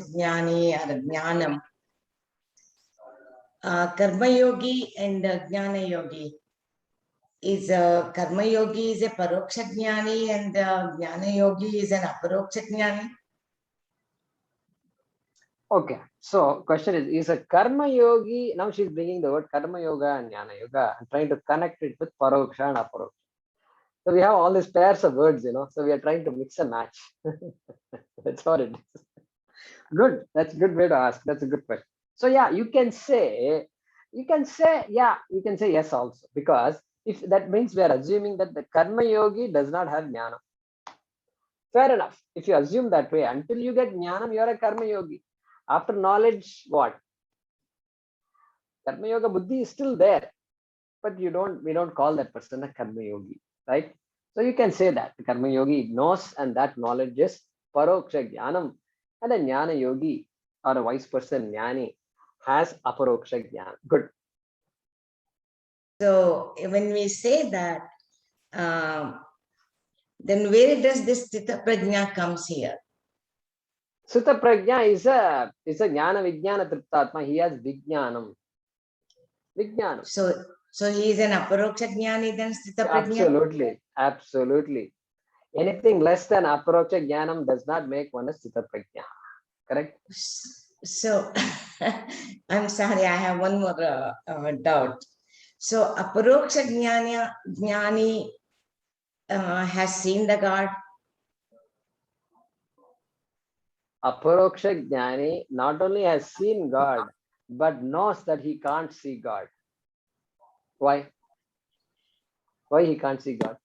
Jnani or Jnanam. Karma Yogi and Jnana Yogi. Is Karma Yogi is a Paroksha Jnani and Jnana Yogi is an Aparoksha Jnani? Okay, so question is a Karma Yogi, now she's bringing the word Karma Yoga and Jnana Yoga and trying to connect it with Paroksha and Aparoksha. So we have all these pairs of words, so we are trying to mix and match. That's what it is. Good, that's a good way to ask. That's a good question. So yeah, you can say yes also, because if that means we are assuming that the Karma Yogi does not have Jnana. Fair enough. If you assume that way, until you get Jnanam, you are a Karma Yogi. After knowledge, what? Karma Yoga Buddhi is still there, but we don't call that person a Karma Yogi, right? So you can say that the Karma Yogi knows, and that knowledge is Paroksha Jnanam, and a Jnana Yogi or a wise person, Jnani, has Aparoksha Jnana. Good. So when we say that, then where does this Stita Prajna comes here? Sutta Prajna is a Jnana Vijnana Triptatma. He has Vijnanam. Vijnanam. So he is an Aparoksha Jnani than Stita Prajna? Absolutely. Anything less than Aparoksha Jnanam does not make one a Stita Prajna. Correct? So, I'm sorry, I have one more doubt. So, Aparoksha Jnani has seen the God. Aparoksha Jnani not only has seen God, but knows that he can't see God. Why? Why he can't see God?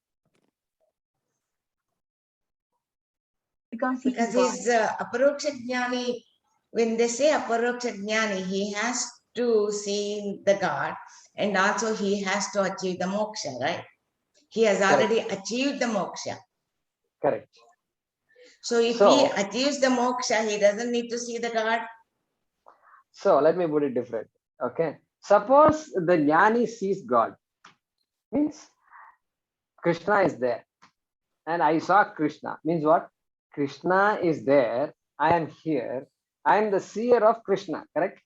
Because he's Aparoksha Jnani. When they say Aparoksha Jnani, he has to see the God, and also he has to achieve the moksha, right? He has already achieved the moksha. Correct. So if he achieves the moksha, he doesn't need to see the God. So let me put it different. Okay. Suppose the Jnani sees God. Means Krishna is there. And I saw Krishna. Means what? Krishna is there. I am here. I am the seer of Krishna. Correct?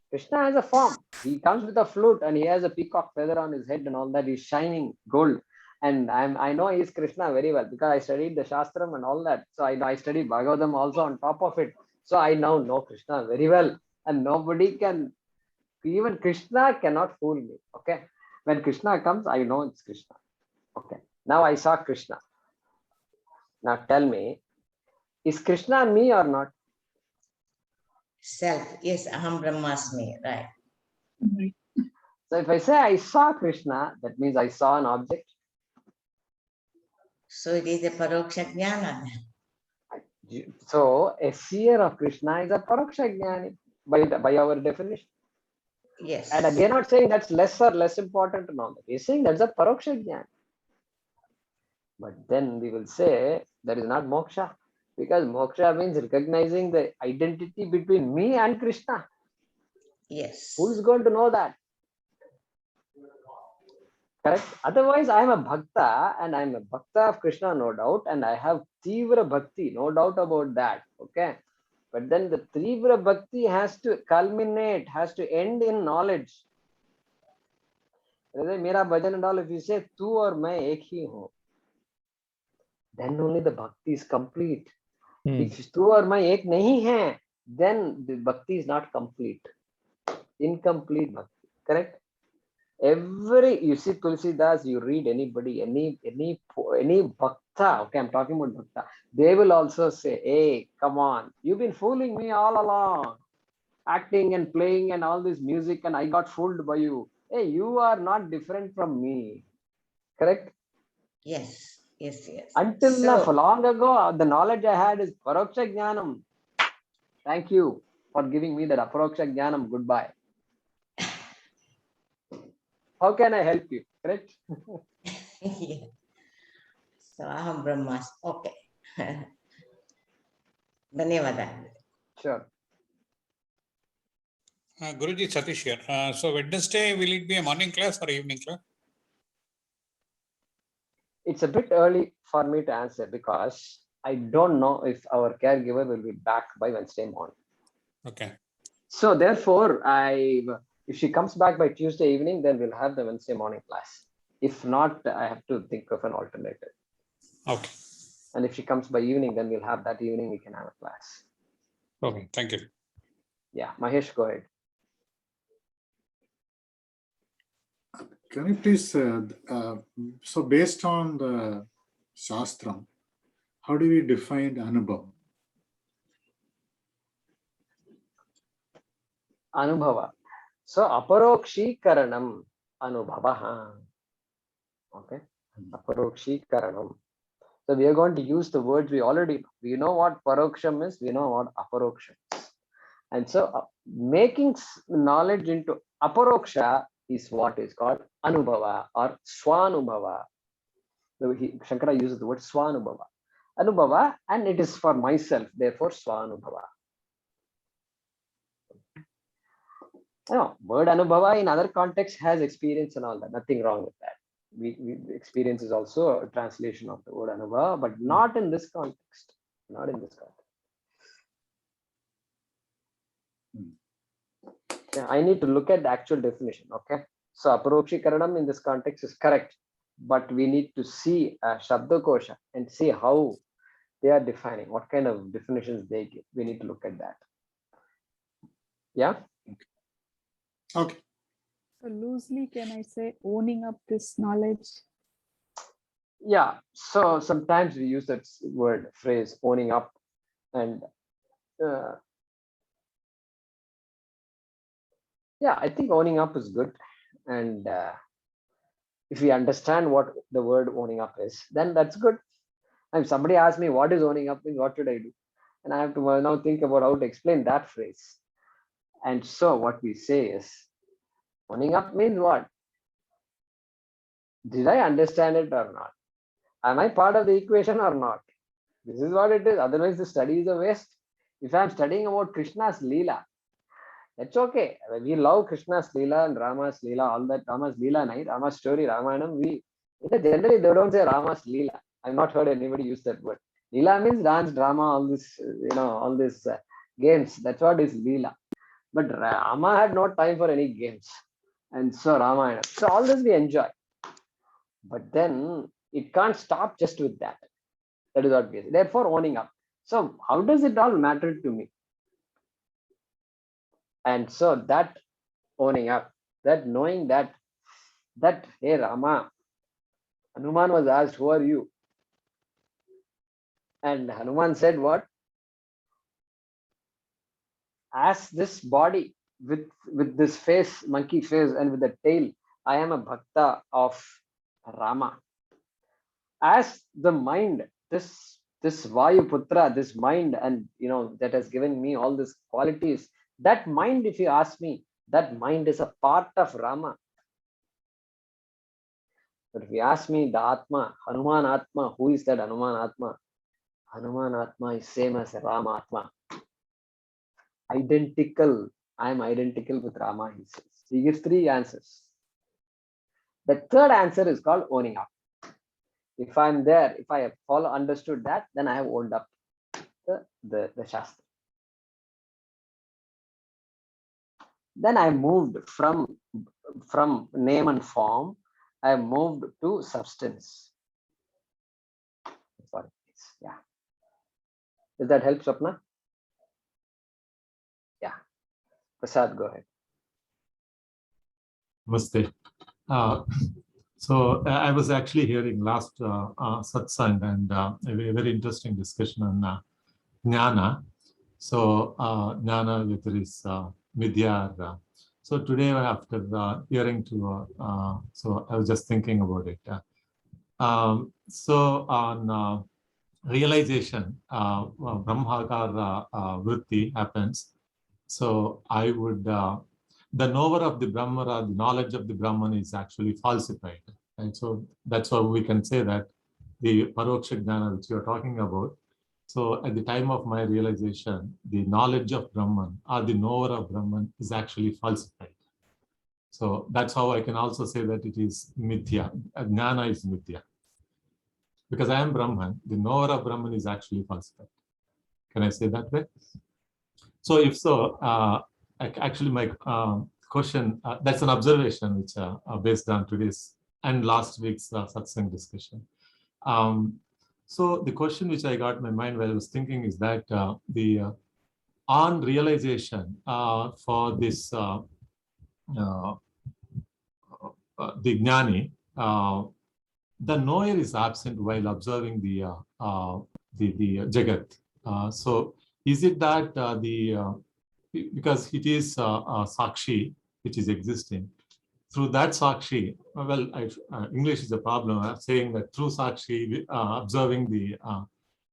Krishna has a form. He comes with a flute and he has a peacock feather on his head and all that. He's shining gold. And I know he's Krishna very well because I studied the Shastram and all that. So I studied Bhagavatam also on top of it. So I now know Krishna very well. And nobody can, even Krishna cannot fool me. Okay. When Krishna comes, I know it's Krishna. Okay. Now I saw Krishna. Now tell me, is Krishna me or not? Self, yes, Aham Brahmasmi, right. So if I say I saw Krishna, that means I saw an object. So it is a Paroksha Jnana. So a seer of Krishna is a Paroksha Jnani by our definition. Yes. And we are not saying that's less or less important. No, we are saying that's a Paroksha Jnani. But then we will say that is not moksha, because moksha means recognizing the identity between me and Krishna. Yes. Who is going to know that? Correct. Otherwise, I am a bhakta and I am a bhakta of Krishna, no doubt, and I have Tivra Bhakti, no doubt about that. Okay. But then the Tivra Bhakti has to culminate, has to end in knowledge. Mera bhajan and all, if you say tu or main ek hi hu, then only the bhakti is complete. If tu or main ek nahi hai, then the bhakti is not complete. Incomplete bhakti. Correct? You see Tulsidas, you read anybody, any bhakta, okay, I'm talking about bhakta, they will also say, hey, come on, you've been fooling me all along, acting and playing and all this music, and I got fooled by you. Hey, you are not different from me. Correct? Yes, yes, yes. Until now, for long ago, the knowledge I had is Paroksha Jnanam. Thank you for giving me that Aparoksha Jnanam. Goodbye. How can I help you? Correct? Yeah. So Aham Brahmas. Okay. Dhanyavada. Sure. Guruji, Satish here. So Wednesday, will it be a morning class or evening class? It's a bit early for me to answer because I don't know if our caregiver will be back by Wednesday morning. Okay. So therefore, if she comes back by Tuesday evening, then we'll have the Wednesday morning class. If not, I have to think of an alternative. Okay. And if she comes by evening, then we'll have that evening, we can have a class. Okay. Thank you. Yeah, Mahesh, go ahead. Can you please, so based on the Shastram, how do we define Anubhav? Anubhava. So aparokshikaranam anubhava. Okay. Aparokshikaranam. So we are going to use the words we know what paroksham is, we know what aparoksham is. And so making knowledge into aparoksha is what is called anubhava or swanubhava. Shankara uses the word swanubhava. Anubhava, and it is for myself, therefore swanubhava. Word anubhava in other contexts has experience and all that, nothing wrong with that. Experience is also a translation of the word anubhava, but not in this context. Not in this context. Yeah, I need to look at the actual definition. Okay. So aparokshikaranam in this context is correct, but we need to see Shabdakosha and see how they are defining, what kind of definitions they give. We need to look at that. Yeah. Okay. So loosely, can I say owning up this knowledge? Yeah. So sometimes we use that word phrase owning up, and yeah, I think owning up is good. And if we understand what the word owning up is, then that's good. And if somebody asks me what is owning up means, what should I do? And I have to now think about how to explain that phrase. And so what we say is, owning up means what? Did I understand it or not? Am I part of the equation or not? This is what it is. Otherwise, the study is a waste. If I'm studying about Krishna's Leela, that's okay. We love Krishna's Leela and Rama's Leela, all that. Rama's Leela night, Rama's story, Ramayanam. Generally, they don't say Rama's Leela. I've not heard anybody use that word. Leela means dance, drama, all this, all these games. That's what is Leela. But Rama had no time for any games. And so Ramayana. So all this we enjoy. But then it can't stop just with that. That is what we say. Therefore, owning up. So how does it all matter to me? And so that owning up, that knowing that hey Rama, Hanuman was asked, who are you? And Hanuman said what? As this body with this face, monkey face, and with the tail, I am a bhakta of Rama. As the mind, this Vayuputra, this mind, and that has given me all these qualities, that mind, if you ask me, that mind is a part of Rama. But if you ask me, the Atma, Hanuman Atma, who is that Hanuman Atma? Hanuman Atma is same as Rama Atma. Identical. I am identical with Rama, he says. He gives 3 answers. The third answer is called owning up. If I'm there, if I have understood that, then I have owned up the Shastra. Then I moved from name and form, I moved to substance. Yeah. Does that help, Swapna? Yeah. Prasad, go ahead. Namaste. So I was actually hearing last satsang and a very interesting discussion on jnana. So jnana, whether it's vidya. So today after hearing to, so I was just thinking about it. So on realization, Brahmakara vritti happens. So I would, the knower of the Brahmara, the knowledge of the Brahman is actually falsified. And so that's why we can say that the Paroksha Jnana, which you're talking about. So at the time of my realization, the knowledge of Brahman or the knower of Brahman is actually falsified. So that's how I can also say that it is mithya. Jnana is mithya. because I am Brahman, the knower of Brahman is actually falsified. Can I say that way? So if so, actually my question, that's an observation which based on today's and last week's satsang discussion. So the question which I got in my mind while I was thinking is that on realization for this the jnani, the knower is absent while observing the jagat. So is it that because it is sakshi which is existing, through that sakshi, well, English is a problem. I'm saying that through sakshi observing the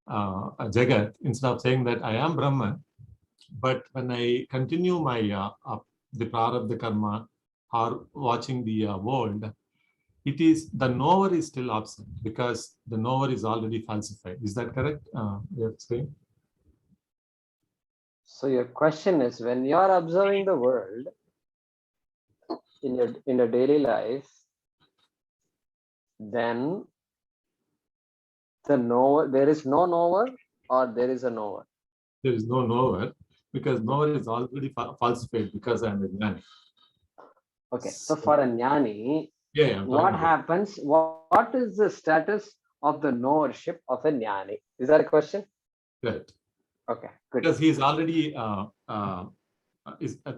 jagat, instead of saying that I am Brahman, but when I continue my the prarabdha karma or watching the world, it is the knower is still absent because the knower is already falsified. Is that correct? You're saying? So your question is, when you are observing the world in your daily life, then the knower, there is no knower, or there is a knower? There is no knower because knower is already falsified because I am a jnani. Okay, so for a jnani, what happens? What is the status of the knowership of a jnani? Is that a question? Right. Okay, good. Because he is already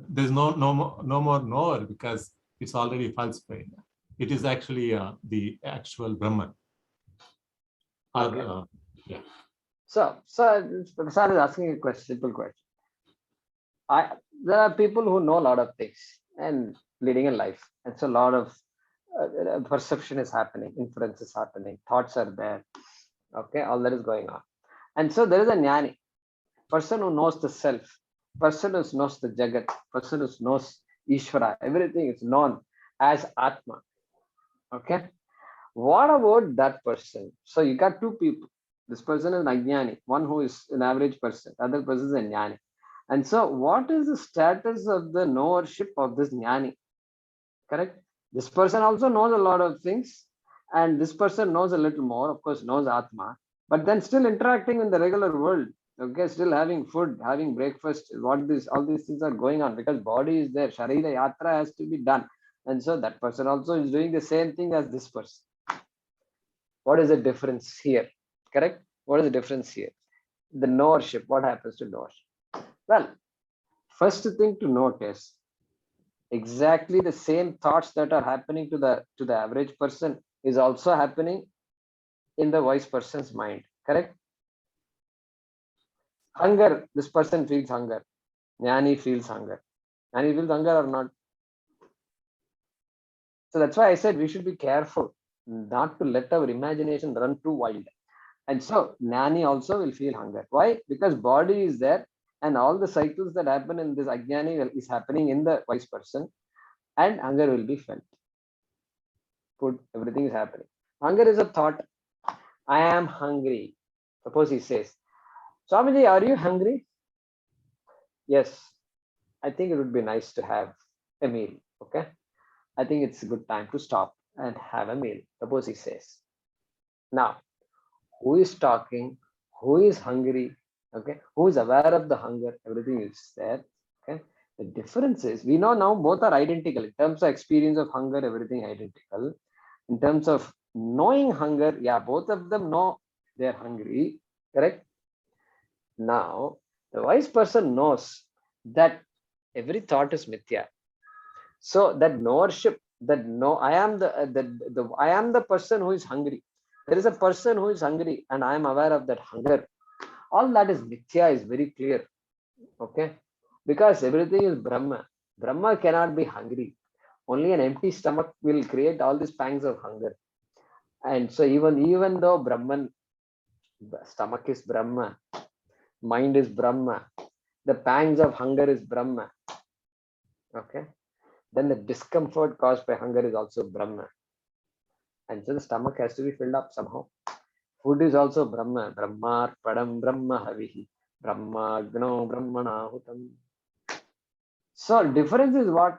there's no more knower because it's already falsified. It is actually the actual Brahman. Okay. Yeah. So Prasad is asking a question, simple question. There are people who know a lot of things and leading a life, and so a lot of perception is happening, inference is happening, thoughts are there. Okay, all that is going on, and so there is a jnani, person who knows the self, person who knows the jagat, person who knows Ishvara, everything is known as Atma. Okay, what about that person? So you got two people. This person is an ajnani, one who is an average person, other person is a jnani. And so what is the status of the knowership of this jnani? Correct? This person also knows a lot of things, and this person knows a little more, of course, knows Atma, but then still interacting in the regular world. Okay, still having food, having breakfast, all these things are going on because body is there. Sharira yatra has to be done. And so that person also is doing the same thing as this person. What is the difference here? Correct? What is the difference here? The knowership, what happens to knowership? Well, first thing to note is exactly the same thoughts that are happening to the average person is also happening in the wise person's mind. Correct? Hunger, this person feels hunger. Jnani feels hunger. Jnani feels hunger or not? So that's why I said we should be careful not to let our imagination run too wild. And so Jnani also will feel hunger. Why? Because body is there and all the cycles that happen in this ajnani is happening in the wise person, and hunger will be felt. Food, everything is happening. Hunger is a thought. I am hungry. Suppose he says, Swamiji, are you hungry? Yes. I think it would be nice to have a meal. Okay. I think it's a good time to stop and have a meal. Suppose he says. Now, who is talking? Who is hungry? Okay. Who is aware of the hunger? Everything is there. Okay. The difference is we know now both are identical in terms of experience of hunger, everything identical. In terms of knowing hunger, yeah, both of them know they're hungry. Correct? Now, the wise person knows that every thought is mithya. So that knowership, that no, I am I am the person who is hungry. There is a person who is hungry, and I am aware of that hunger. All that is mithya is very clear. Okay, because everything is Brahma. Brahma cannot be hungry. Only an empty stomach will create all these pangs of hunger. And so even though Brahman, stomach is Brahma, mind is Brahma, the pangs of hunger is Brahma. Okay, then the discomfort caused by hunger is also Brahma. And so the stomach has to be filled up somehow. Food is also Brahma. Brahma Padam Brahma Havihi. Brahma Gno Brahmanahutam. So difference is what?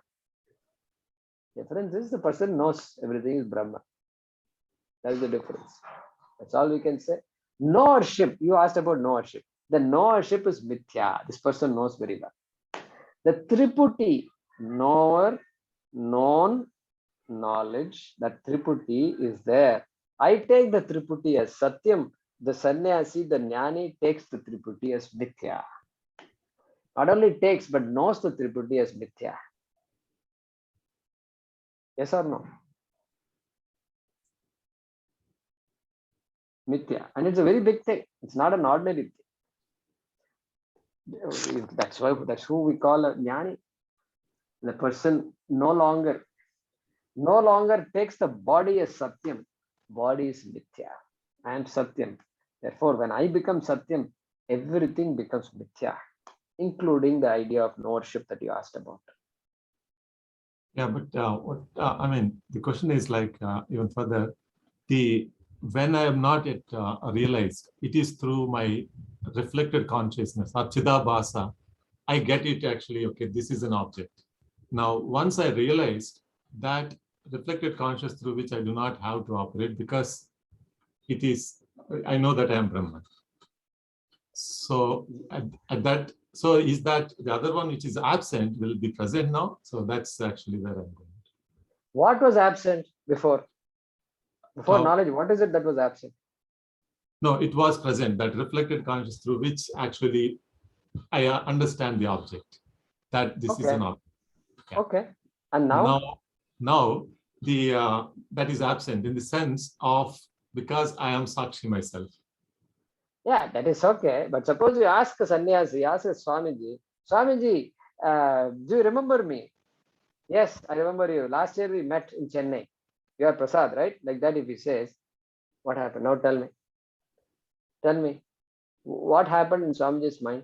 Difference is the person knows everything is Brahma. That is the difference. That's all we can say. Knowership. You asked about knowership. The knowership is mithya. This person knows very well. The triputi, knower, known, knowledge, that triputi is there. I take the triputi as satyam. The sannyasi, the jnani takes the triputi as mithya. Not only takes, but knows the triputi as mithya. Yes or no? Mithya. And it's a very big thing. It's not an ordinary thing. That's who we call a jnani. The person no longer takes the body as satyam. Body is mithya. I am satyam. Therefore, when I become satyam, everything becomes mithya, including the idea of knowership that you asked about. Yeah, but I mean, the question is like even further, when I am not yet realized, it is through my reflected consciousness, or Chidabhasa, I get it actually, okay, this is an object. Now, once I realized that reflected consciousness through which I do not have to operate, because it is, I know that I am Brahman. So at that, so is that the other one which is absent will be present now? So that's actually where I'm going. What was absent before? Before knowledge, what is it that was absent? No, it was present, that reflected consciousness through which actually I understand the object, that this is an object. Yeah. Okay. And now? Now the that is absent in the sense of, because I am Sakshi myself. Yeah, that is okay. But suppose you ask a sannyasi, ask a Swamiji, Swamiji, do you remember me? Yes, I remember you. Last year we met in Chennai. You are Prasad, right? Like that, if he says, what happened? Now tell me. Tell me. What happened in Swamiji's mind?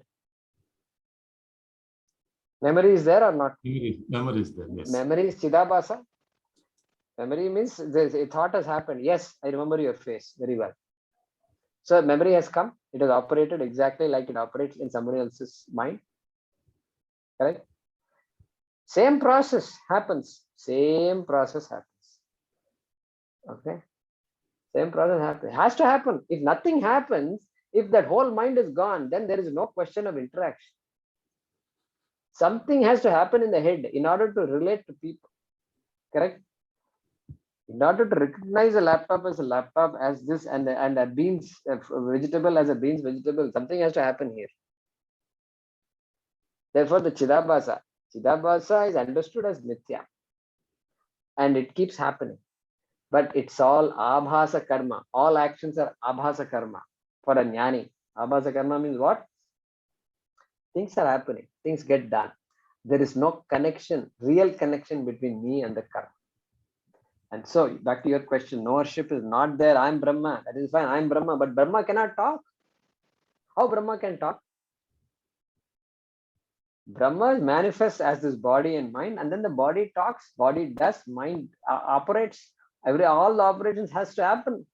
Memory is there or not? Memory is there, yes. Memory is Chidabhasa. Memory means a thought has happened. Yes, I remember your face very well. So memory has come. It has operated exactly like it operates in somebody else's mind. Correct? Same process happens. Same process happens. Okay? Same process happens. It has to happen. If nothing happens, if that whole mind is gone, then there is no question of interaction. Something has to happen in the head in order to relate to people. Correct? In order to recognize a laptop as a laptop, as this, and a beans, a vegetable as a beans vegetable, something has to happen here. Therefore, the Chidabhasa is understood as mithya. And it keeps happening. But it's all abhasa karma. All actions are abhasa karma for a jnani. Abhasa karma means what? Things are happening. Things get done. There is no connection, real connection between me and the karma. And so, back to your question, knowership is not there. I'm Brahma. That is fine. I'm Brahma. But Brahma cannot talk. How Brahma can talk? Brahma manifests as this body and mind, and then the body talks, body does, mind operates. All the operations has to happen.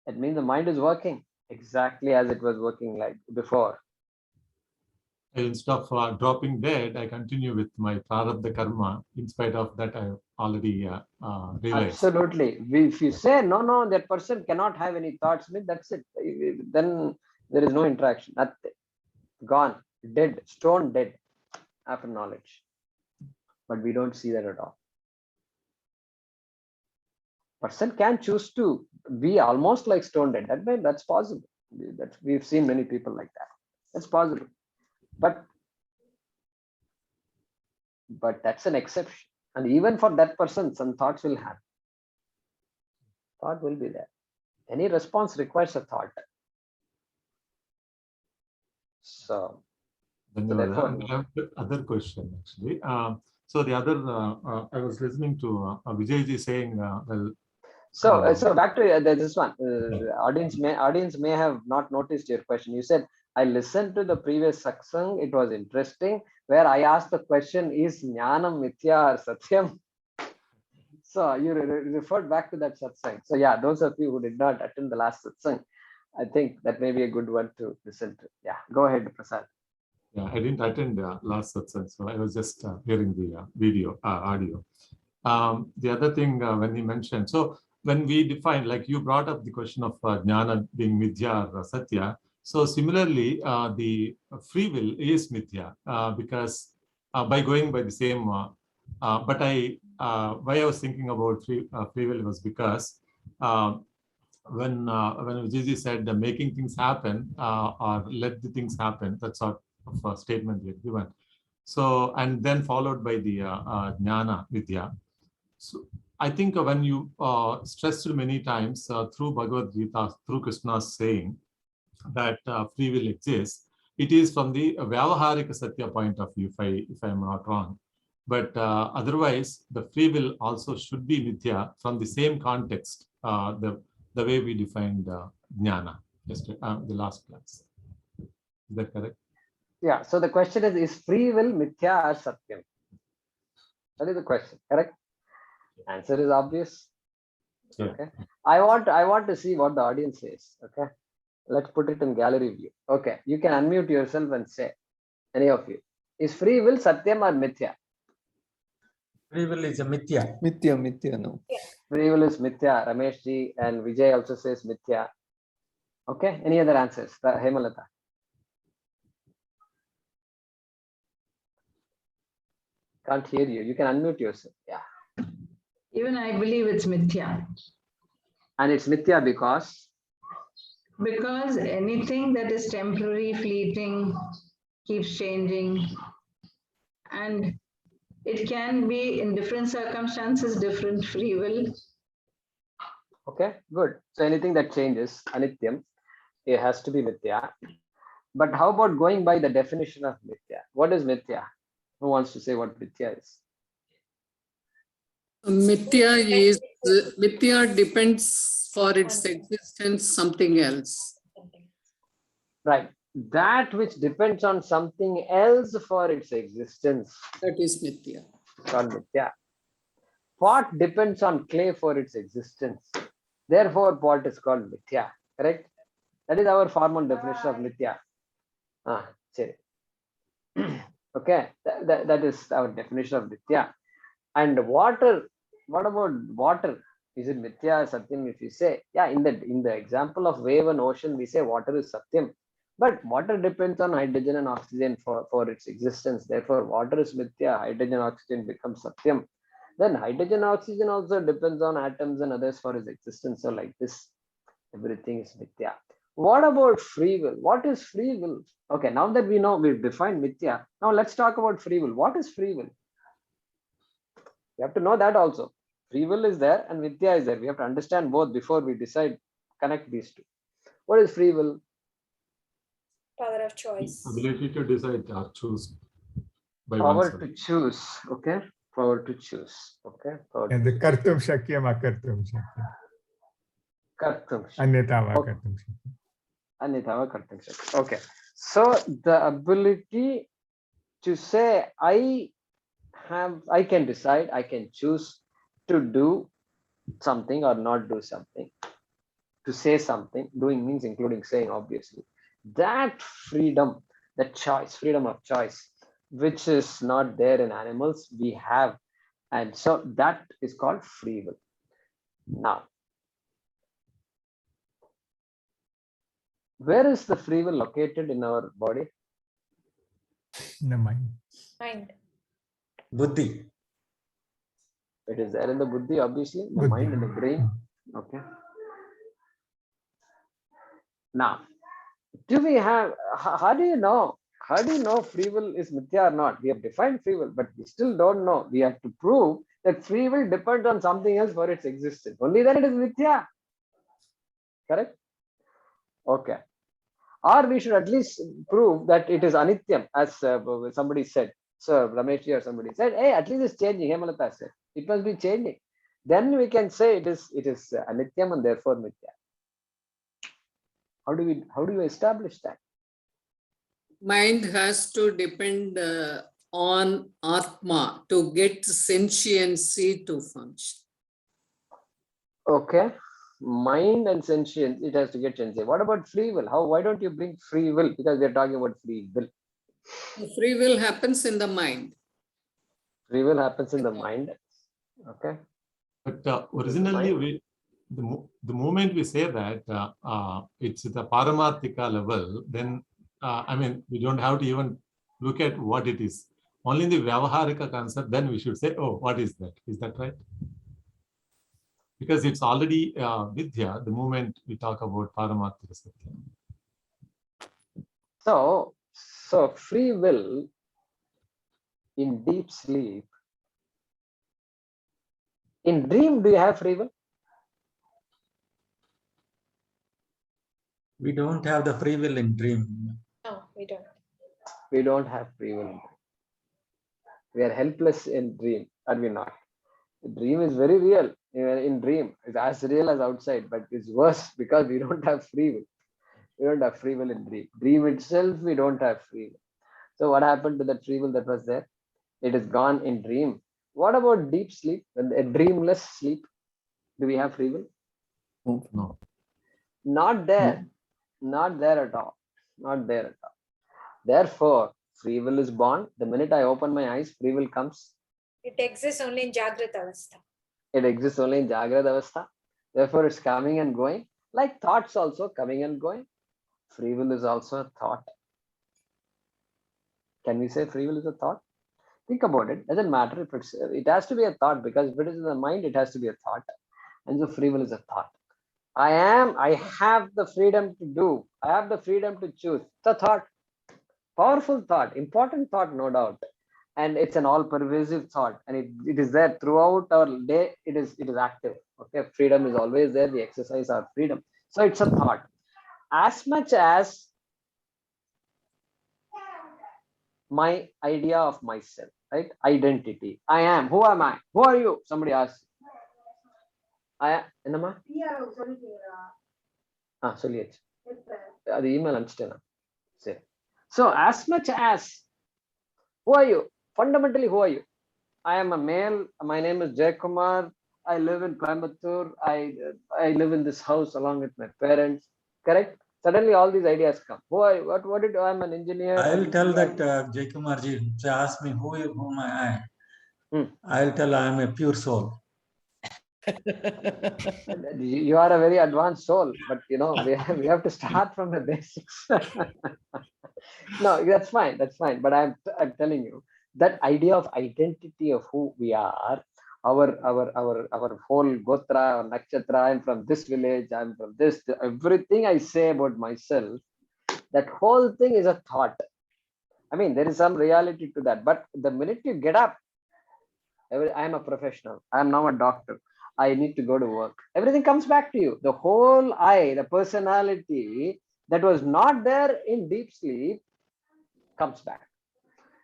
It means the mind is working exactly as it was working like before. Instead of dropping dead, I continue with my prarabdha karma. In spite of that, I already realized. Absolutely. If you say, no, that person cannot have any thoughts, that's it. Then there is no interaction. Nothing. Gone. Dead. Stone dead after knowledge. But we don't see that at all. Person can choose to be almost like stone dead. That's possible. We've seen many people like that. That's possible. But that's an exception. And even for that person, some thoughts will happen. Thought will be there. Any response requires a thought. So, therefore, I have the other question actually. So the other, I was listening to Vijayji saying, well. So back to this one. Audience may have not noticed your question. You said, I listened to the previous satsang. It was interesting. Where I asked the question, is jnanam mithya or satyam? So you referred back to that satsang. So yeah, those of you who did not attend the last satsang, I think that may be a good one to listen to. Yeah, go ahead, Prasad. Yeah, I didn't attend last satsang, so I was just hearing the audio. The other thing when he mentioned, so when we define, like you brought up the question of jnana being mithya or satya. So similarly, the free will is mithya because by going by the same. But why I was thinking about free will was because when Vijayji said making things happen or let the things happen, that sort of a statement we had given. So, and then followed by the jnana vidya. So I think when you stressed many times through Bhagavad Gita, through Krishna's saying that free will exists, it is from the Vyavaharika Satya point of view, if I'm not wrong. But otherwise, the free will also should be mithya from the same context, the way we defined jnana yesterday, the last class. Is that correct? Yeah. So the question is free will mithya or satyam? That is the question, correct? Answer is obvious. Yeah. Okay. I want to see what the audience says. Okay. Let's put it in gallery view. Okay. You can unmute yourself and say, any of you, is free will satyam or mithya? Free will is a mithya. Mithya, no. Free will is mithya. Ramesh ji and Vijay also says mithya. Okay. Any other answers? Hemalata. Can't hear you. You can unmute yourself. Yeah. Even I believe it's mithya. And it's mithya because anything that is temporary, fleeting, keeps changing, and it can be in different circumstances, different free will. okay, good. So anything that changes, anityam, it has to be mithya. But how about going by the definition of mithya? What is mithya? Who wants to say what mithya is? Mithya depends for its existence something else. Right. That which depends on something else for its existence. That is mithya. Called mithya. Pot depends on clay for its existence. Therefore, pot is called mithya. Correct? That is our formal definition of mithya. Sorry. Okay, that is our definition of mithya. And water, what about water? Is it mithya or satyam? If you say, yeah, in the example of wave and ocean, we say water is satyam. But water depends on hydrogen and oxygen for its existence. Therefore, water is mithya, hydrogen, oxygen becomes satyam. Then hydrogen, oxygen also depends on atoms and others for its existence. So like this, everything is mithya. What about free will? What is free will? Okay, now that we know, we've defined mithya. Now let's talk about free will. What is free will? You have to know that also. Free will is there and mithya is there. We have to understand both before we decide, connect these two. What is free will? Power of choice. Ability to decide or choose by Power oneself. to choose. Okay. Power to choose. Okay. And the kartum shakyam akartum shakyam. Kartum. Anyatha va kartum shakyam. Anyatha va kartum shakyam. Okay. So the ability to say I can decide, I can choose to do something or not do something. To say something, doing means including saying, obviously. That freedom, that choice, freedom of choice, which is not there in animals, we have. And so that is called free will. Now, where is the free will located in our body? In the mind. Mind. Buddhi. It is there in the buddhi, obviously, the mind and the brain. Okay. Now, do we have, how do you know free will is mithya or not? We have defined free will, but we still don't know. We have to prove that free will depends on something else for its existence. Only then it is mithya. Correct? Okay. Or we should at least prove that it is anityam, as somebody said. So Ramesh or somebody said, hey, at least it's changing. Hemalata said, it must be changing. Then we can say it is anityam and therefore mithya. How do you establish that? Mind has to depend on Atma to get sentiency to function. Okay. Mind and sentience, it has to get sentience. What about free will? Why don't you bring free will? Because we are talking about free will. Free will happens in the mind. Free will happens in the mind. Okay. But originally, the moment we say that it's the Paramarthika level, then I mean, we don't have to even look at what it is. Only in the Vyavaharika concept, then we should say, oh, what is that? Is that right? Because it's already Vidya the moment we talk about Paramarthika Satyam. So free will in deep sleep. In dream, do you have free will? We don't have the free will in dream. No, we don't. We don't have free will in dream. We are helpless in dream, are we not? The dream is very real. In dream, it's as real as outside, but it's worse because we don't have free will. We don't have free will in dream. Dream itself, we don't have free will. So what happened to the free will that was there? It is gone in dream. What about deep sleep? When a dreamless sleep, do we have free will? No. Not there. Not there at all. Not there at all. Therefore, free will is born. The minute I open my eyes, free will comes. It exists only in Jagrata Avastha. It exists only in Jagrata Avastha. Therefore, it's coming and going. Like thoughts also coming and going. Free will is also a thought. Can we say free will is a thought? Think about it. Doesn't matter if it has to be a thought, because if it is in the mind, it has to be a thought. And so free will is a thought. I have the freedom to do. I have the freedom to choose. It's a thought. Powerful thought, important thought, no doubt. And it's an all-pervasive thought. And it is there throughout our day. It is active. Okay, freedom is always there. We exercise our freedom. So it's a thought. As much as my idea of myself, right? Identity. I am. Who am I? Who are you? Somebody asks. என்னம்மா சொல்லியாச்சு அது email அனுப்பிச்சிட்டேன். சரி. So as much as, who are you? Fundamentally, who are you? I am a male. My name is Jaykumar. I live in Coimbatore. I live in this house along with my parents. Correct? Suddenly all these ideas come. Who are you? What did I'm an engineer? I will tell that Jaykumar ji, they ask me whom I am. I will tell I am a pure soul. You are a very advanced soul, but you know we have to start from the basics. No, that's fine. That's fine. But I'm telling you that idea of identity of who we are, our whole gotra or nakshatra. I'm from this village. I'm from this. Everything I say about myself, that whole thing is a thought. I mean, there is some reality to that. But the minute you get up, I am a professional. I am now a doctor. I need to go to work. Everything comes back to you. The whole I, the personality that was not there in deep sleep comes back.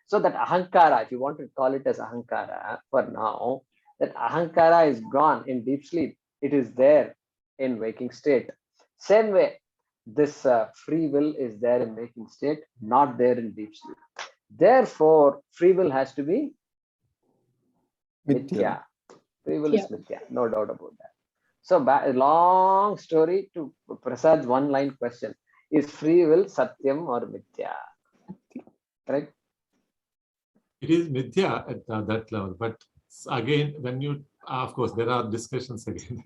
So that ahankara, if you want to call it as ahankara for now, that ahankara is gone in deep sleep. It is there in waking state. Same way, this free will is there in waking state, not there in deep sleep. Therefore, free will has to be mithya. Free will is mithya, no doubt about that. So, long story to Prasad's one-line question: is free will satyam or mithya? Correct? It is mithya at that level, but again, when you, of course, there are discussions again.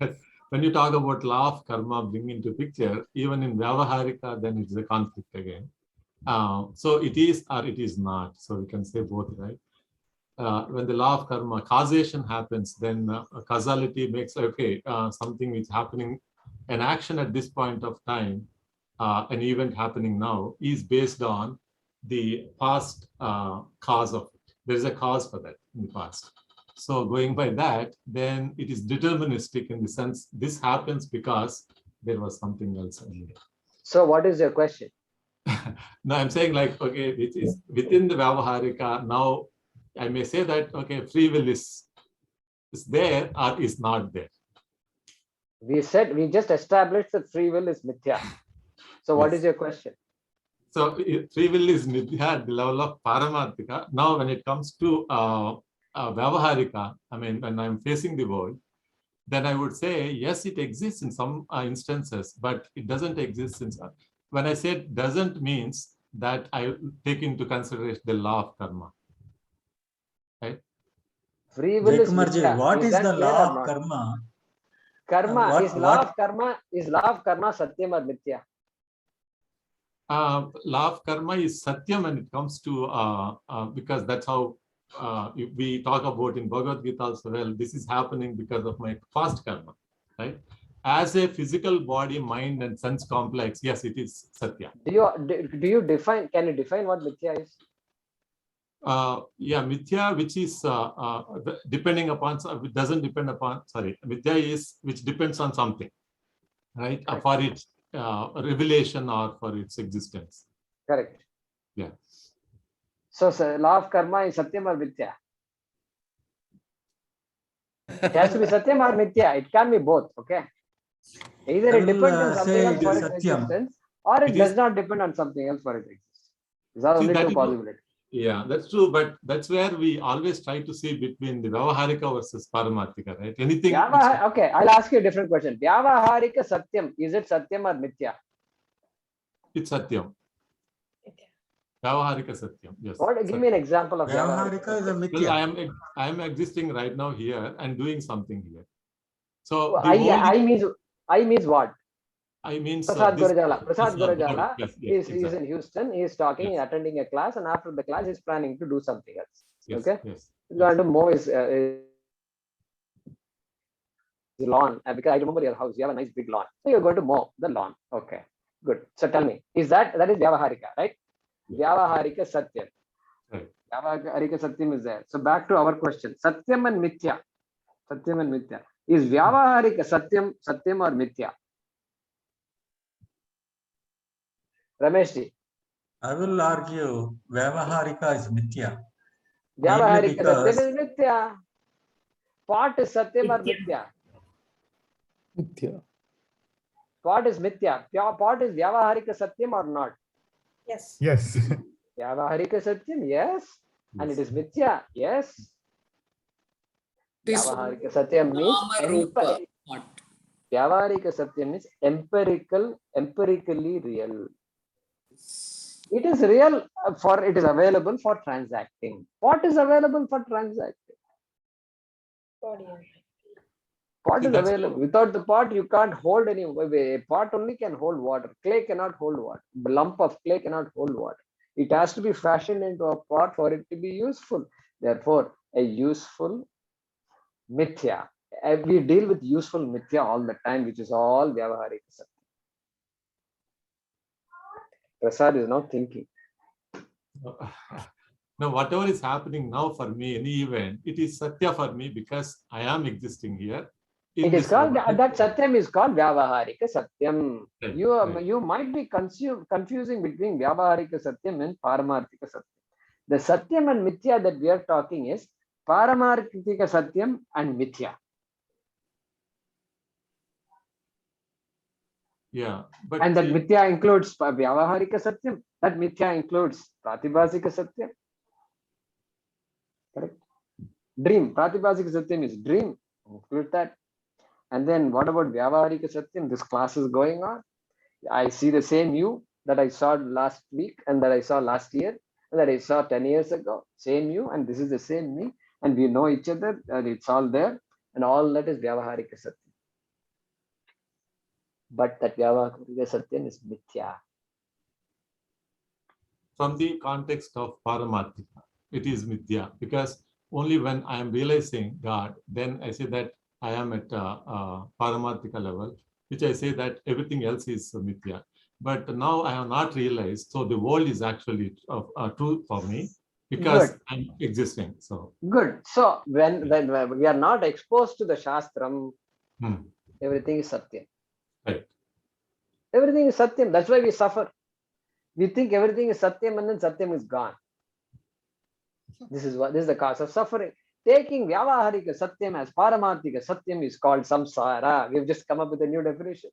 When you talk about law of karma bring into picture, even in Vyavaharika, then it's a conflict again. So it is or it is not. So we can say both, right? When the law of karma, causation happens, then causality makes, okay, something is happening, an action at this point of time, an event happening now is based on the past cause of it. There is a cause for that in the past. So going by that, then it is deterministic in the sense this happens because there was something else earlier. So what is your question? No, I'm saying like, okay, it is within the Vyavaharika now, I may say that, okay, free will is there or is not there. We just established that free will is mithya. So what is your question? So free will is mithya at the level of Paramarthika. Now, when it comes to Vyavaharika, I mean, when I'm facing the world, then I would say, yes, it exists in some instances, but it doesn't exist in some. When I say doesn't means that I take into consideration the law of karma. Right? Free will is Jaykumar ji, mithya. what is the that law clear or of not? karma? Karma, what- is law of karma satyam or mithya? Law of karma is satyam when it comes to because that's how we talk about in Bhagavad Gita also. Well, this is happening because of my past karma, right? As a physical body, mind, and sense complex, yes, it is satya. Do you define? Can you define what mithya is? Yeah, mithya, which is depending upon, it doesn't depend upon, sorry, mithya is which depends on something, right? For its revelation or for its existence. Correct. Yeah. So, law of karma is satyam or mithya? It has to be satyam or mithya. It can be both. Okay. Either I it will depends on something say else it for is its satyam. existence, or it It does is- not depend on something else for its existence. These are See, only that two is- possibilities. Yeah, that's true, but that's where we always try to see between the Vyavaharika versus Paramarthika, right? Anything. Okay, I'll ask you a different question. Vyavaharika satyam, is it satyam or mithya? It's satyam. Vyavaharika satyam, yes. Give me an example of Vyavaharika is a Vyavaharika. mithya. Well, I am existing right now here and doing something here. So I means what? I means Prasad this- Gurujala. Prasad this world. Gurujala Yes, yes, is exactly. in Houston. He is talking, Yes. attending a class, and after the class, he's planning to do something else. Yes, Okay. yes, He's going to mow his lawn, because I remember your house. You have a nice big lawn. So you're going to mow the lawn. Okay, good. So tell me, is that is Vyavaharika, right? Yeah. Vyavaharika Satyam. Right. Vyavaharika Satyam is there. So back to our question. Satyam and Mithya. Satyam and Mithya. Is Vyavaharika Satyam or Mithya? Rameshji. I will argue Vyavaharika is mithya. Vyavaharika because- Satyam is Mithya. Pot is Satyam or Mithya. Mithya? Mithya. Pot is Mithya. Pot is Vyavaharika Satyam or not? Yes. Yes. Vyavaharika Satyam, yes. And it is Mithya, yes. This Vyavaharika Satyam means Nama Rupa. What? Vyavaharika Satyam means empirically real. It is real it is available for transacting. What is available for transacting? Body and Pot See, is that's available. Without the pot, you can't hold any. A pot only can hold water. Clay cannot hold water. A lump of clay cannot hold water. It has to be fashioned into a pot for it to be useful. Therefore, a useful mithya. We deal with useful mithya all the time, which is all Vyavaharika Satyam. Prasad is now thinking. Now, whatever is happening now for me, any event, it is satya for me because I am existing here. It is called that Satyam is called Vyavaharika Satyam. Right, You might be confusing between Vyavaharika Satyam and Paramarthika Satyam. The Satyam and Mithya that we are talking is Paramarthika Satyam and Mithya. Yeah, but And that Mithya includes Vyavaharika Satyam. That Mithya includes Pratibhasika Satyam. Correct. Dream. Pratibhasika Satyam is dream. Include that. And then what about Vyavaharika Satyam? This class is going on. I see the same you that I saw last week and that I saw last year and that I saw 10 years ago. Same you, and this is the same me. And we know each other, and it's all there. And all that is Vyavaharika Satyam. But that Vyavaharika Satyam is Mithya. from the context of Paramarthika, it is Mithya because only when I am realizing God, then I say that I am at Paramarthika level, which I say that everything else is Mithya. But now I have not realized, so the world is actually true for me because Good. I'm existing. So Good. So when we are not exposed to the Shastram, everything is Satyam. Right. Everything is Satyam. That's why we suffer. We think everything is Satyam and then Satyam is gone. This is the cause of suffering. Taking Vyavaharika Satyam as Paramarthika Satyam is called samsara. We've just come up with a new definition.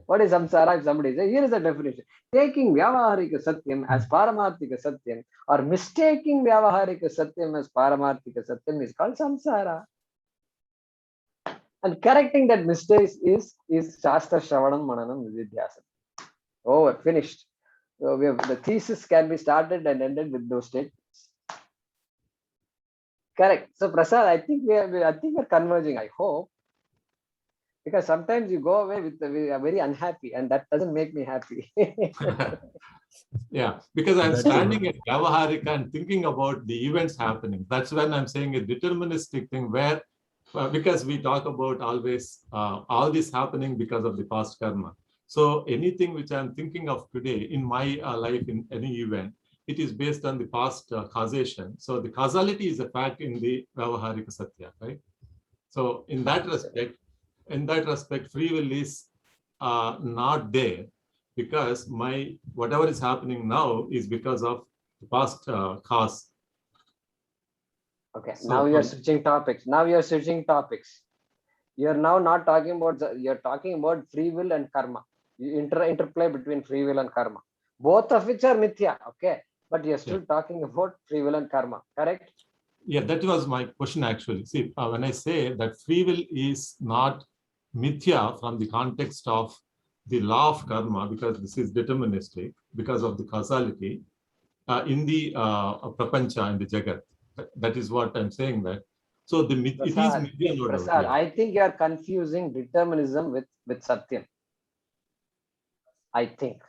What is samsara? If somebody says, here is the definition. Taking Vyavaharika Satyam as Paramarthika Satyam or mistaking Vyavaharika Satyam as Paramarthika Satyam is called samsara. And correcting that mistake is Shastra Shravanam Mananam Nididhyasana. Over, finished. So the thesis can be started and ended with those statements. Correct. So Prasad, I think we're converging. I hope. Because sometimes you go away with very unhappy, and that doesn't make me happy. Yeah, because I'm That's standing good. at Vyavaharika and thinking about the events happening. That's when I'm saying a deterministic thing where, because we talk about always all this happening because of the past karma. So anything which I'm thinking of today in my life, in any event, it is based on the past causation. So the causality is a fact in the Vyavaharika Satya, right? So in that respect, free will is not there, because my whatever is happening now is because of the past cause. Okay, So now you're switching topics. You're now not talking about, you're talking about free will and karma. You interplay between free will and karma, both of which are mithya. Okay, but you're still talking about free will and karma, correct? Yeah, that was my question actually. See, when I say that free will is not mithya from the context of the law of karma, because this is deterministic, because of the causality in the prapancha, in the jagat. That is what I'm saying, that. So it is mithya, no doubt. Prasad, Yeah. I think you are confusing determinism with Satyam. I think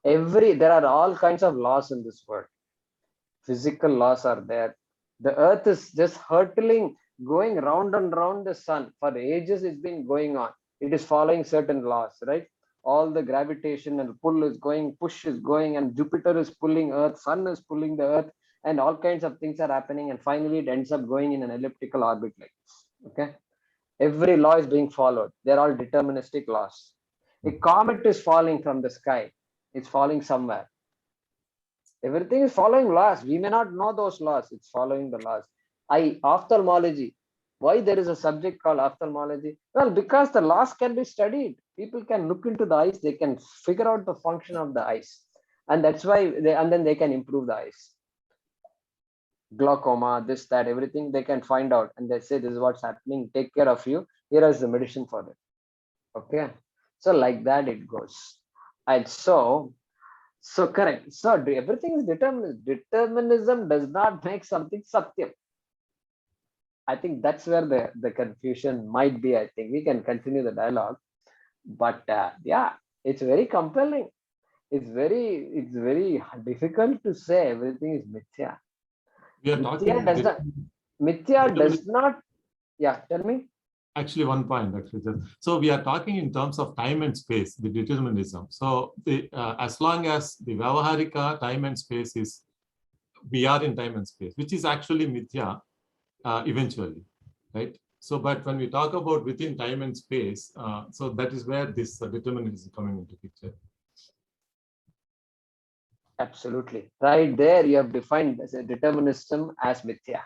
there are all kinds of laws in this world. Physical laws are there. The earth is just hurtling, going round and round the sun. For ages it's been going on. It is following certain laws, right? All the gravitation and pull is going, push is going, and Jupiter is pulling Earth, sun is pulling the Earth, and all kinds of things are happening, and finally it ends up going in an elliptical orbit like this. Okay? Every law is being followed. They're all deterministic laws. A comet is falling from the sky. It's falling somewhere. Everything is following laws. We may not know those laws. It's following the laws. Ophthalmology. Why there is a subject called ophthalmology? Well, because the laws can be studied. People can look into the eyes. They can figure out the function of the eyes. And that's why then they can improve the eyes. Glaucoma, this, that, everything they can find out. And they say, this is what's happening. Take care of you. Here is the medicine for it. Okay. So like that it goes. And so correct. So everything is determinism. Determinism does not make something satyam. I think that's where the confusion might be. I think we can continue the dialogue, but yeah, it's very compelling. It's very difficult to say everything is mithya. We are Mithya does not. Yeah, tell me. Actually, one point, actually. So we are talking in terms of time and space, the determinism. So as long as the Vyavaharika time and space is, we are in time and space, which is actually mithya eventually, right? So, but when we talk about within time and space, so that is where this determinism is coming into picture. Absolutely. Right there, you have defined as a determinism as mithya.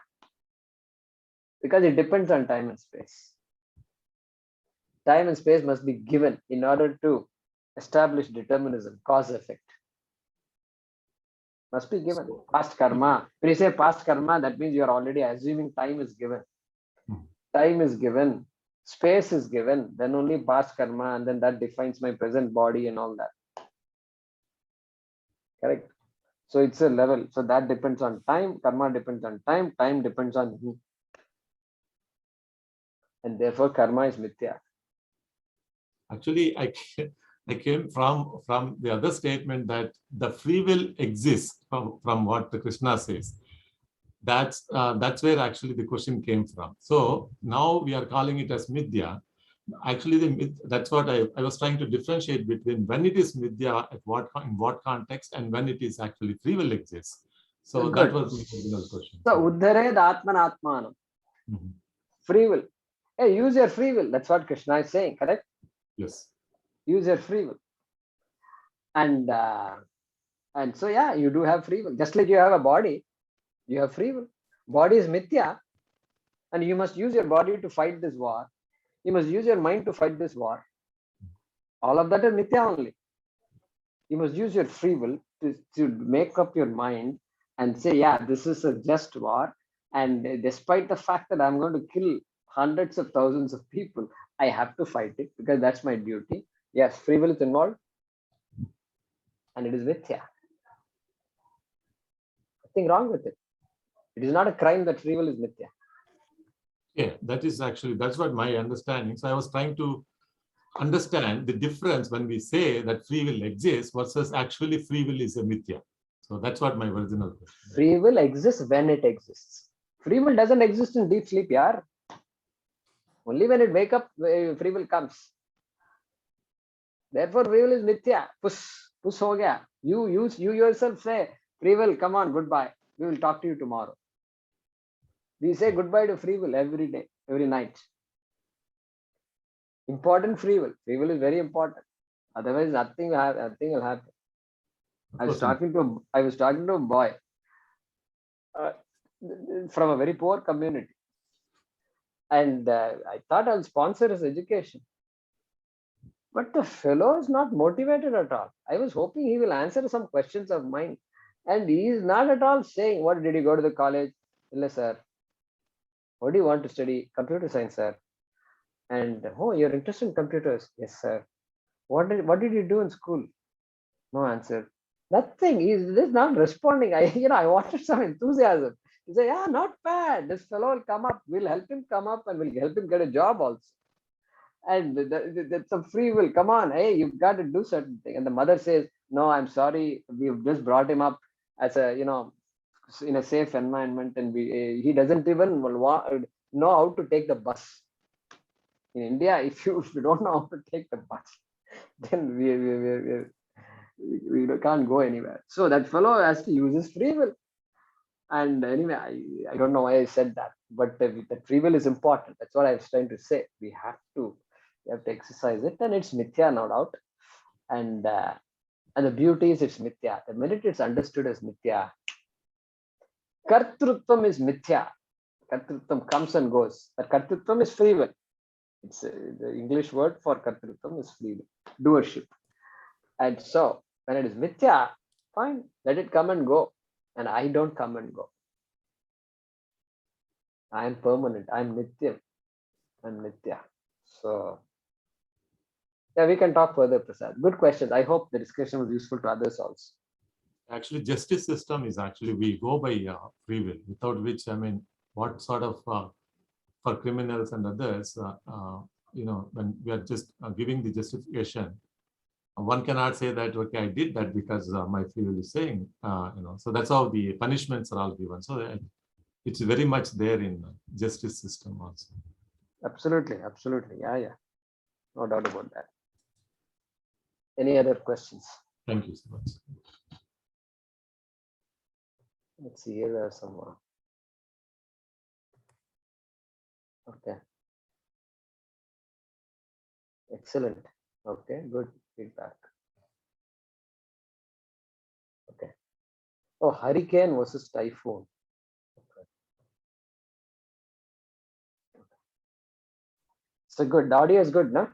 Because it depends on time and space. Time and space must be given in order to establish determinism, cause effect. Must be given. Past karma. When you say past karma, that means you are already assuming time is given. Time is given, space is given, then only past karma, and then that defines my present body and all that. Correct. So it's a level. So that depends on time. Karma depends on time. Time depends on me. And therefore, karma is mithya. Actually, I came from the other statement that the free will exists from what the Krishna says. That's where actually the question came from. So now we are calling it as midya. Actually, that's what I was trying to differentiate between when it is midya, in what context, and when it is actually free will exists. So that was the original question. So uddhared atman atmanam. Free will. Hey, use your free will. That's what Krishna is saying, correct? Yes. Use your free will. And so yeah, you do have free will. Just like you have a body, you have free will. Body is mithya, and you must use your body to fight this war. You must use your mind to fight this war. All of that is mithya only. You must use your free will to make up your mind and say, yeah, this is a just war. And despite the fact that I'm going to kill hundreds of thousands of people, I have to fight it because that's my duty. Yes, free will is involved. And it is mithya. Nothing wrong with it. It is not a crime that free will is mithya. Yeah, that is actually, that's what my understanding. So I was trying to understand the difference when we say that free will exists versus actually free will is a mithya. So that's what my original question. Free will exists when it exists. Free will doesn't exist in deep sleep, yaar. Only when it wake up, free will comes. Therefore, free will is mithya. Push ho gaya. You yourself say, free will, come on, goodbye. We will talk to you tomorrow. We say goodbye to free will every day, every night. Important free will. Free will is very important. Otherwise, nothing will happen. I was talking to a boy from a very poor community, and I thought I'll sponsor his education. But the fellow is not motivated at all. I was hoping he will answer some questions of mine, and he is not at all saying, "What did you go to the college?" "Illa, sir." "What do you want to study?" "Computer science, sir." "And oh, you're interested in computers?" "Yes, sir." What did you do in school?" No answer. Nothing. He's just not responding. I wanted some enthusiasm. He said, "Yeah, not bad. This fellow will come up. We'll help him come up and we'll help him get a job also." And that's a free will. Come on, hey, you've got to do certain thing. And the mother says, "No, I'm sorry. We've just brought him up as a, in a safe environment, and he doesn't even know how to take the bus." In India, if you don't know how to take the bus, then we can't go anywhere. So that fellow has to use his free will. And anyway, I don't know why I said that, but the free will is important. That's what I was trying to say. We have to exercise it, and it's mithya, no doubt. And the beauty is it's mithya. The minute it's understood as mithya, kartrutvam is mithya. Kartrutvam comes and goes. But kartrutvam is free will. It's the English word for kartrutvam is free will, doership. And so when it is mithya, fine, let it come and go. And I don't come and go. I am permanent. I am nityam. I am nitya. So yeah, we can talk further, Prasad. Good questions. I hope the discussion was useful to others also. Actually, justice system is actually, we go by free will, without which, I mean, what sort of, for criminals and others, when we are just giving the justification, one cannot say that, okay, I did that because my free will is saying, so that's how the punishments are all given. So it's very much there in justice system also. Absolutely, absolutely. Yeah. No doubt about that. Any other questions? Thank you so much. Let's see, here there are some more. Okay. Excellent. Okay, good feedback. Okay. Oh, hurricane versus typhoon. Okay. So good. The audio is good, no?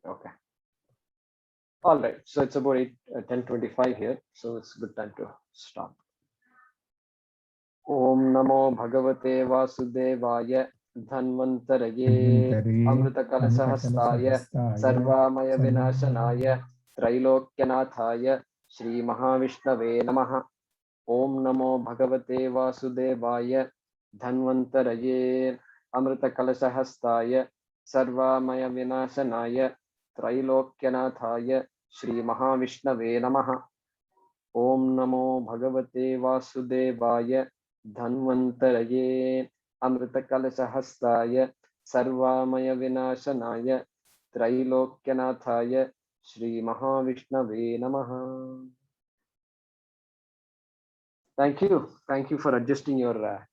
Okay. All right. So it's about 10:25 here. So it's a good time to stop. Om Namo Bhagavate Vasudevaya Dhanvantaraye Amrita Kalasahastaya Sarvamaya Vinashanaya Trilokyanathaya Shri Mahavishnave Namaha. Om Namo Bhagavate Vasudevaya Dhanvantaraye Amrita Kalasahastaya Sarvamaya Vinashanaya Trilokyanathaya Shri Mahavishnave Namaha. Om Namo Bhagavate Vasudevaya Dhanvantaraye Amrita Kalasahastaya Sarvamaya Vinashanaya Trilokyanathaya Shri Mahavishnave Namaha. Thank you for adjusting your